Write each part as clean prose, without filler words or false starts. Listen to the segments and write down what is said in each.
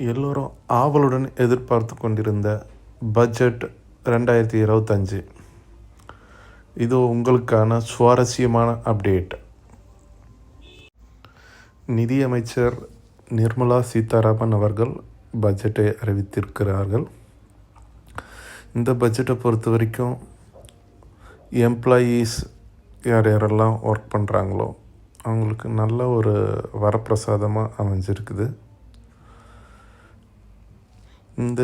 எல்லோரும் ஆவலுடன் எதிர்பார்த்து கொண்டிருந்த பட்ஜெட் 2025. இது உங்களுக்கான சுவாரஸ்யமான அப்டேட். நிதியமைச்சர் நிர்மலா சீதாராமன் அவர்கள் பட்ஜெட்டை அறிவித்திருக்கிறார்கள். இந்த பட்ஜெட்டை பொறுத்த வரைக்கும் எம்ப்ளாயீஸ் யாரெல்லாம் ஒர்க் பண்ணுறாங்களோ அவங்களுக்கு நல்ல ஒரு வரப்பிரசாதமாக அமைஞ்சிருக்குது. இந்த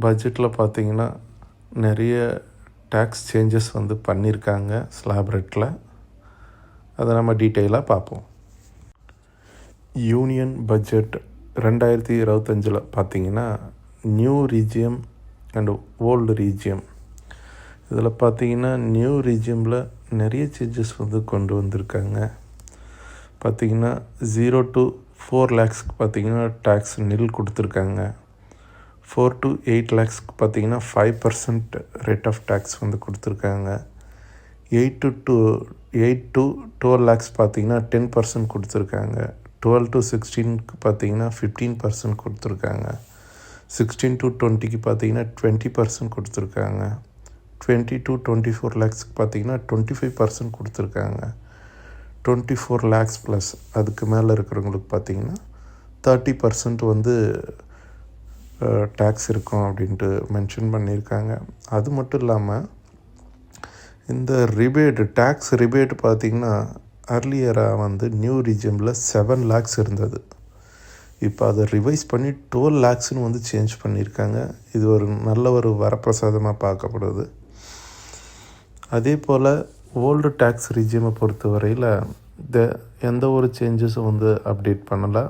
பட்ஜெட்டில் பார்த்திங்கன்னா நிறைய டேக்ஸ் சேஞ்சஸ் பண்ணியிருக்காங்க ஸ்லாப் ரேட்டில். அதை நம்ம டீட்டெயிலாக பார்ப்போம். யூனியன் பட்ஜெட் 2025 பார்த்திங்கன்னா நியூ ரீஜியம் அண்ட் ஓல்டு ரீஜியம். இதில் பார்த்திங்கன்னா நியூ ரீஜியமில் நிறைய சேஞ்சஸ் கொண்டு வந்திருக்காங்க. பார்த்திங்கன்னா 0 to 4 lakhs பார்த்திங்கன்னா டேக்ஸ் நில் கொடுத்துருக்காங்க. 4 to 8 lakhs பார்த்திங்கன்னா 5% ரேட் ஆஃப் டேக்ஸ் கொடுத்துருக்காங்க. 8 to 12 lakhs பார்த்திங்கன்னா 10% கொடுத்துருக்காங்க. 12 to 16 பார்த்திங்கன்னா 15% கொடுத்துருக்காங்க. 16 to 20 பார்த்திங்கன்னா 20% கொடுத்துருக்காங்க. 20 to 24 lakhs பார்த்திங்கன்னா 25% கொடுத்துருக்காங்க. 24 lakhs ப்ளஸ் அதுக்கு மேலே இருக்கிறவங்களுக்கு பார்த்திங்கன்னா 30% டேக்ஸ் இருக்கும் அப்படின்ட்டு மென்ஷன் பண்ணியிருக்காங்க. அது மட்டும் இல்லாமல் இந்த டேக்ஸ் ரிபேட் பார்த்திங்கன்னா அர்லியராக நியூ ரீஜியமில் 7 lakhs இருந்தது. இப்போ அதை ரிவைஸ் பண்ணி 12 lakhsன்னு சேஞ்ச் பண்ணியிருக்காங்க. இது ஒரு நல்ல ஒரு வரப்பிரசாதமாக பார்க்கப்படுது. அதே போல் ஓல்டு டேக்ஸ் ரீஜியமை பொறுத்த வரையில் எந்த ஒரு சேஞ்சஸும் அப்டேட் பண்ணலை.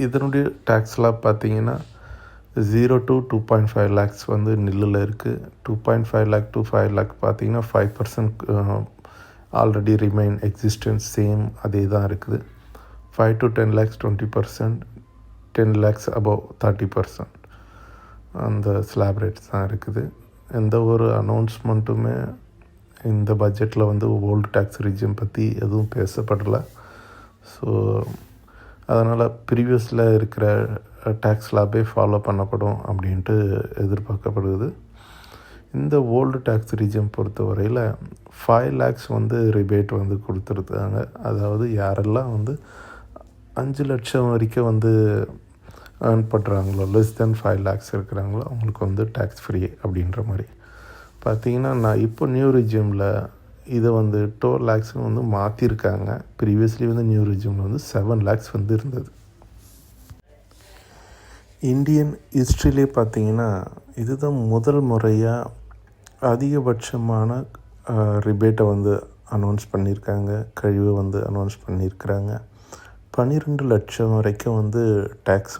இதனுடைய டேக்ஸ்லாம் பார்த்திங்கன்னா 0 to 2.5 lakhs நில்லில் இருக்குது. 2.5 lakh to 5 lakh பார்த்திங்கன்னா 5% ஆல்ரெடி ரிமைன் எக்ஸிஸ்டன்ஸ் சேம் அதே தான் இருக்குது. 5 to 10 lakhs 20%, 10 lakhs above 30% அந்த ஸ்லாப் ரேட்ஸ் தான் இருக்குது. எந்த ஒரு அனௌன்ஸ்மெண்ட்டுமே இந்த பட்ஜெட்டில் ஓல்டு டேக்ஸ் ரீஜியம் பற்றி எதுவும் பேசப்படலை. ஸோ அதனால் ப்ரீவியஸில் இருக்கிற டேக்ஸ் ஸ்லாபே ஃபாலோ பண்ணப்படும் அப்படின்ட்டு எதிர்பார்க்கப்படுது. இந்த ஓல்டு டேக்ஸ் ரீஜியம் பொறுத்த வரையில் 5 lakhs ரிபேட் கொடுத்துருக்காங்க. அதாவது யாரெல்லாம் 5 லட்சம் வரைக்கும் ஏர்ன் பண்ணுறாங்களோ, லெஸ் தென் 5 lakhs இருக்கிறாங்களோ அவங்களுக்கு டேக்ஸ் ஃப்ரீ அப்படின்ற மாதிரி பார்த்திங்கன்னா நான் இப்போ நியூ ரீஜியமில் இதை 12 lakhsன்னு மாற்றிருக்காங்க. ப்ரீவியஸ்லி நியூ ரீஜியமில் 7 lakhs இருந்தது. இந்தியன் ஹிஸ்ட்ரியிலே பார்த்திங்கன்னா இதுதான் முதல் முறையாக அதிகபட்சமான ரிபேட்டை அனௌன்ஸ் பண்ணியிருக்காங்க. கழிவை அனௌன்ஸ் பண்ணியிருக்கிறாங்க. 12 லட்சம் வரைக்கும் டேக்ஸ்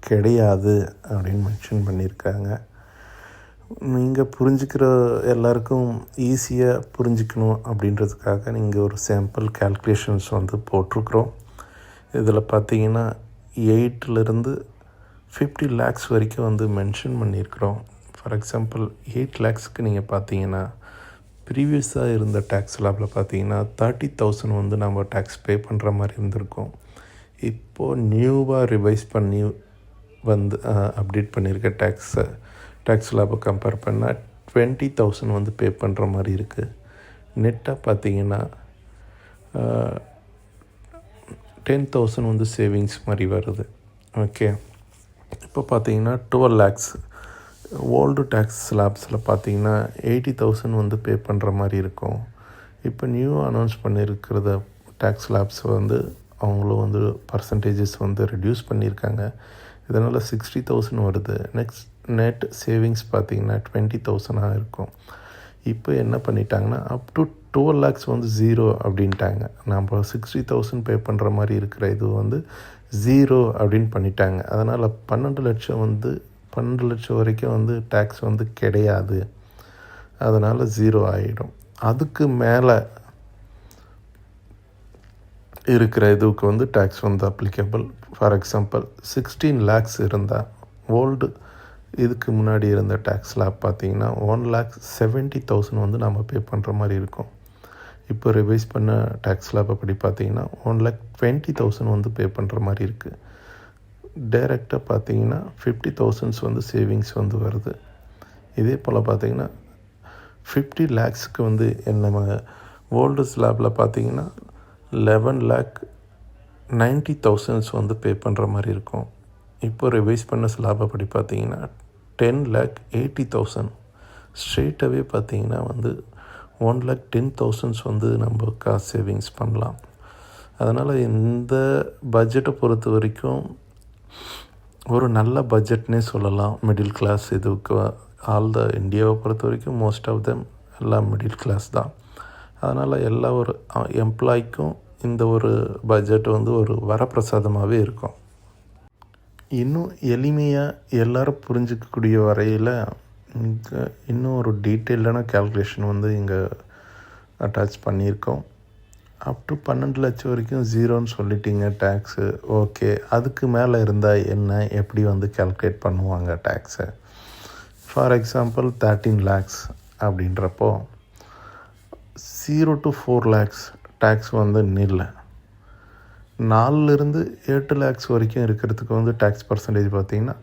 கிடையாது அப்படின்னு மென்ஷன் பண்ணியிருக்காங்க. நீங்கள் புரிஞ்சுக்கிற எல்லாருக்கும் ஈஸியாக புரிஞ்சிக்கணும் அப்படின்றதுக்காக நீங்கள் ஒரு சாம்பிள் கேல்குலேஷன்ஸ் போட்டிருக்குறோம். இதில் பார்த்தீங்கன்னா 8 to 50 lakhs வரைக்கும் மென்ஷன் பண்ணியிருக்கிறோம். ஃபார் எக்ஸாம்பிள் 8 lakhsக்கு நீங்கள் பார்த்தீங்கன்னா ப்ரீவியஸாக இருந்த டேக்ஸ் ஸ்லாபில் பார்த்தீங்கன்னா 30,000 நம்ம டேக்ஸ் பே பண்ணுற மாதிரி இருந்திருக்கோம். இப்போது நியூவாக ரிவைஸ் பண்ணி அப்டேட் பண்ணியிருக்க டேக்ஸ் ஸ்லாபை கம்பேர் பண்ணால் 20,000 பே பண்ணுற மாதிரி இருக்குது. நெட்டாக பார்த்தீங்கன்னா 10,000 சேவிங்ஸ் மாதிரி வருது. ஓகே, இப்போ பார்த்தீங்கன்னா 12 lakhs ஓல்டு டேக்ஸ் ஸ்லாப்ஸில் பார்த்தீங்கன்னா 80,000 பே பண்ணுற மாதிரி இருக்கும். இப்போ நியூ அனௌன்ஸ் பண்ணியிருக்கிறத டேக்ஸ் ஸ்லாப்ஸ் அவங்களும் பர்சன்டேஜஸ் ரெடியூஸ் பண்ணியிருக்காங்க. இதனால் 60,000 வருது. நெட் சேவிங்ஸ் பார்த்திங்கன்னா 20,000 இருக்கும். இப்போ என்ன பண்ணிட்டாங்கன்னா அப் டு 12 lakhs 0 அப்படின்ட்டாங்க. நம்ம 60,000 பே பண்ணுற மாதிரி இருக்கிற இது 0 அப்படின்னு பண்ணிட்டாங்க. அதனால் 12 லட்சம் வரைக்கும் டேக்ஸ் கிடையாது. அதனால் 0 ஆகிடும். அதுக்கு மேலே இருக்கிற இதுக்கு tax applicable. For example 16 lakhs இருந்தால் ஓல்டு இதுக்கு முன்னாடி இருந்த டேக்ஸ் ஸ்லாப் பார்த்திங்கன்னா 1,70,000 நம்ம பே பண்ணுற மாதிரி இருக்கும். இப்போ ரிவைஸ் பண்ண டேக்ஸ் ஸ்லாப் அப்படி பார்த்திங்கன்னா 1,20,000 பே பண்ணுற மாதிரி இருக்குது. டைரெக்டாக பார்த்தீங்கன்னா 50,000 வந்து சேவிங்ஸ் வந்து வருது. இதே போல் பார்த்தீங்கன்னா 50 lakhsக்கு வந்து நம்ம ஓல்டு ஸ்லாபில் பார்த்தீங்கன்னா 11,90,000 வந்து பே பண்ணுற மாதிரி இருக்கும். இப்போ ரிவைஸ் பண்ண ஸ்லாபை படி பார்த்தீங்கன்னா 10,80,000 ஸ்ட்ரெயிட்டாகவே பார்த்தீங்கன்னா வந்து 1,10,000 வந்து நம்ம காசு சேவிங்ஸ் பண்ணலாம். அதனால் இந்த பட்ஜெட்டை பொறுத்த வரைக்கும் ஒரு நல்ல பட்ஜெட்னே சொல்லலாம். மிடில் கிளாஸ் இதுக்கு இந்தியாவை பொறுத்த வரைக்கும் மோஸ்ட் ஆஃப் தெம் எல்லாம் மிடில் கிளாஸ் தான். அதனால் எல்லா ஒரு எம்ப்ளாய்க்கும் இந்த ஒரு பட்ஜெட் வந்து ஒரு வரப்பிரசாதமாகவே இருக்கும். இன்னும் எளிமையாக எல்லோரும் புரிஞ்சிக்கக்கூடிய வரையில் இன்னும் ஒரு டீட்டெயில்டான கேல்குலேஷன் வந்து இங்கே அட்டாச் பண்ணியிருக்கோம். அப் டு 12 லட்சம் வரைக்கும் ஜீரோன்னு சொல்லிட்டீங்க டேக்ஸு. ஓகே, அதுக்கு மேலே இருந்தால் என்ன, எப்படி வந்து கேல்குலேட் பண்ணுவாங்க டேக்ஸை? ஃபார் எக்ஸாம்பிள் 13 lakhs அப்படின்றப்போ 0 to 4 lakhs டேக்ஸ் வந்து நில்லை. 4லேருந்து 8 lakhs வரைக்கும் இருக்கிறதுக்கு வந்து டேக்ஸ் பர்சன்டேஜ் பார்த்திங்கன்னா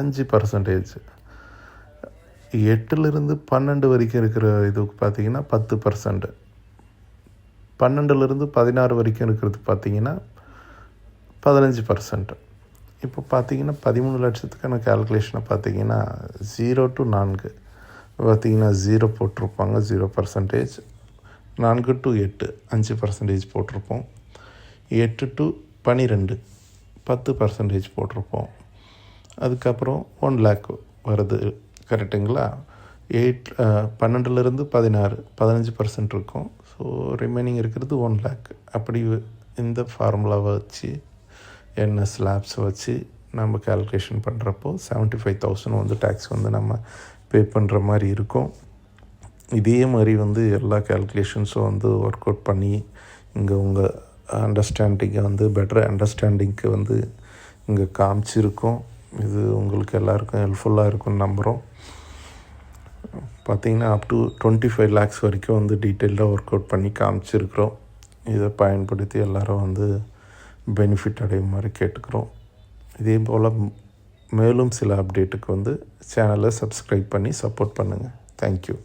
5%. 8லேருந்து 12 வரைக்கும் இருக்கிற இதுக்கு பார்த்திங்கன்னா 10%. 12லேருந்து 16 வரைக்கும் இருக்கிறது பார்த்திங்கன்னா 15%. இப்போ பார்த்திங்கன்னா 13 லட்சத்துக்கான கேல்குலேஷனை பார்த்திங்கன்னா 0 to 4 பார்த்திங்கன்னா 0 போட்டிருப்பாங்க, 0%. 4 to 8 5% போட்டிருப்போம். 8 to 12 10% போட்டிருப்போம். அதுக்கப்புறம் 1 lakh வருது, கரெக்டுங்களா? 12லேருந்து 16 15% இருக்கும். ஸோ ரிமைனிங் இருக்கிறது 1 lakh. அப்படி இந்த ஃபார்முலாவை வச்சு என்ன ஸ்லாப்ஸை வச்சு நம்ம கேல்குலேஷன் பண்ணுறப்போ 75,000 வந்து டேக்ஸ் வந்து நம்ம பே பண்ணுற மாதிரி இருக்கும். இதே மாதிரி வந்து எல்லா கேல்குலேஷன்ஸும் வந்து ஒர்க் அவுட் பண்ணி இங்கே உங்கள் அண்டர்ஸ்டாண்டிங்கை வந்து பெட்டர் அண்டர்ஸ்டாண்டிங்க்கு வந்து இங்கே காமிச்சிருக்கோம். இது உங்களுக்கு எல்லாருக்கும் ஹெல்ப்ஃபுல்லாக இருக்கும்னு நம்புகிறோம். பார்த்திங்கன்னா அப் டு 25 lakhs வரைக்கும் வந்து டீட்டெயிலாக ஒர்க் அவுட் பண்ணி காமிச்சிருக்கிறோம். இதை பயன்படுத்தி எல்லோரும் வந்து பெனிஃபிட் அடையும் மாதிரி கேட்டுக்கிறோம். இதே போல் மேலும் சில அப்டேட்டுக்கு வந்து சேனலை சப்ஸ்கிரைப் பண்ணி சப்போர்ட் பண்ணுங்கள். தேங்க்யூ.